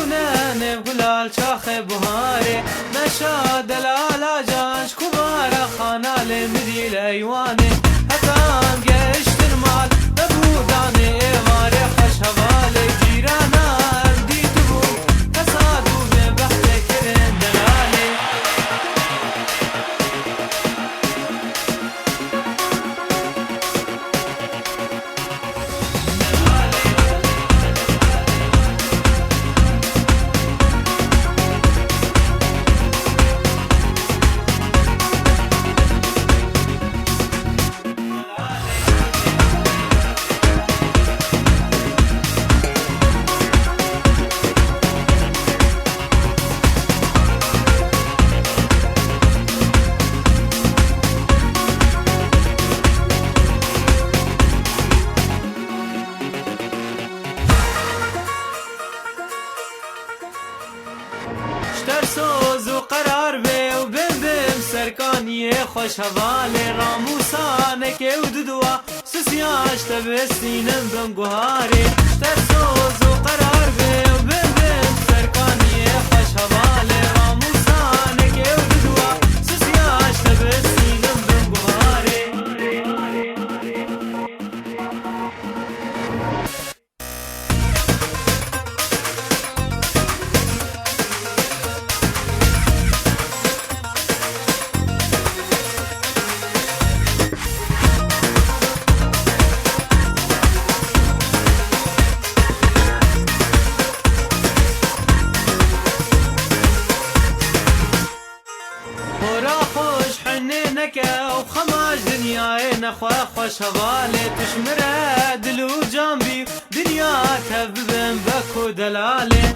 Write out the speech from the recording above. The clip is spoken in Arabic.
بونن بغلال شاخ بهاري مشا دلال جانش كبار خانال مدي الايواني هتان قشت المال ببوداني ماري خوش هوالي جيرانا اردي تبو حسادو ببحث كرن دلالي سوز و قرار بی و بم بم سرکانی خوش حواله راموسانه که و دودوا سسیاش تبستینم بم گوهاره سوز و قرار بی و بم بم سرکانی خوش حواله راموسانه که و دودوا سسیاش تبستینم بم گوهاره و خماش دنیای نخوا خوش حواله تشمره دلو جنبی دنیا تببن بکو دلاله